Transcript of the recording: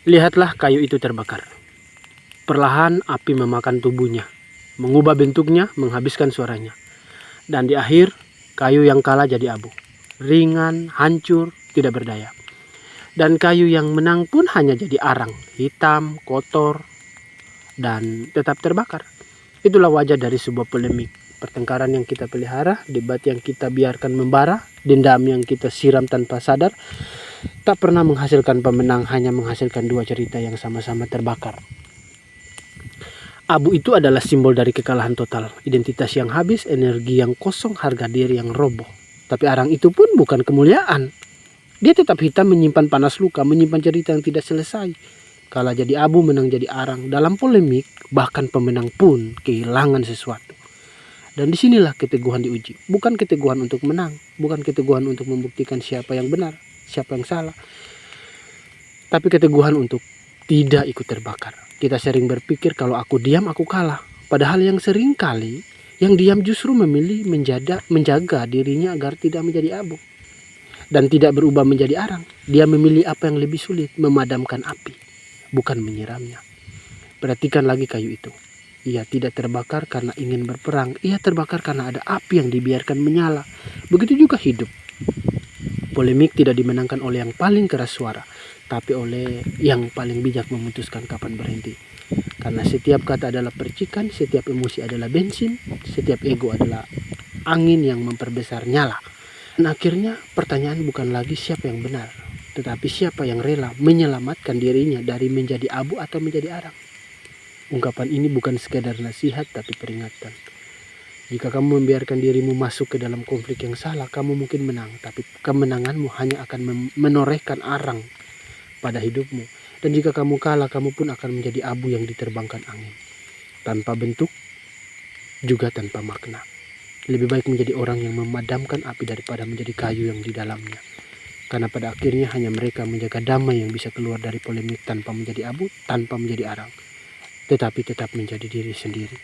Lihatlah kayu itu terbakar. Perlahan api memakan tubuhnya, mengubah bentuknya, menghabiskan suaranya. Dan di akhir, kayu yang kalah jadi abu. Ringan, hancur, tidak berdaya. Dan kayu yang menang pun hanya jadi arang, hitam, kotor, dan tetap terbakar. Itulah wajah dari sebuah polemik. Pertengkaran yang kita pelihara, debat yang kita biarkan membara, dendam yang kita siram tanpa sadar, tak pernah menghasilkan pemenang, hanya menghasilkan dua cerita yang sama-sama terbakar. Abu itu adalah simbol dari kekalahan total, identitas yang habis, energi yang kosong, harga diri yang roboh. Tapi arang itu pun bukan kemuliaan. Dia tetap hitam, menyimpan panas luka, menyimpan cerita yang tidak selesai. Kalah jadi abu, menang jadi arang. Dalam polemik, bahkan pemenang pun kehilangan sesuatu. Dan disinilah keteguhan diuji. Bukan keteguhan untuk menang, bukan keteguhan untuk membuktikan siapa yang benar, siapa yang salah. Tapi keteguhan untuk tidak ikut terbakar. Kita sering berpikir kalau aku diam aku kalah. Padahal yang sering kali yang diam justru memilih menjaga dirinya agar tidak menjadi abu. Dan tidak berubah menjadi arang. Dia memilih apa yang lebih sulit, memadamkan api, bukan menyiramnya. Perhatikan lagi kayu itu. Ia tidak terbakar karena ingin berperang. Ia terbakar karena ada api yang dibiarkan menyala. Begitu juga hidup. Polemik tidak dimenangkan oleh yang paling keras suara, tapi oleh yang paling bijak memutuskan kapan berhenti. Karena setiap kata adalah percikan, setiap emosi adalah bensin, setiap ego adalah angin yang memperbesar nyala. Dan akhirnya pertanyaan bukan lagi siapa yang benar, tetapi siapa yang rela menyelamatkan dirinya dari menjadi abu atau menjadi arang. Ungkapan ini bukan sekadar nasihat tapi peringatan. Jika kamu membiarkan dirimu masuk ke dalam konflik yang salah, kamu mungkin menang, tapi kemenanganmu hanya akan menorehkan arang pada hidupmu. Dan jika kamu kalah, kamu pun akan menjadi abu yang diterbangkan angin. Tanpa bentuk, juga tanpa makna. Lebih baik menjadi orang yang memadamkan api daripada menjadi kayu yang di dalamnya. Karena pada akhirnya hanya mereka menjaga damai yang bisa keluar dari polemik tanpa menjadi abu, tanpa menjadi arang. Tetapi tetap menjadi diri sendiri.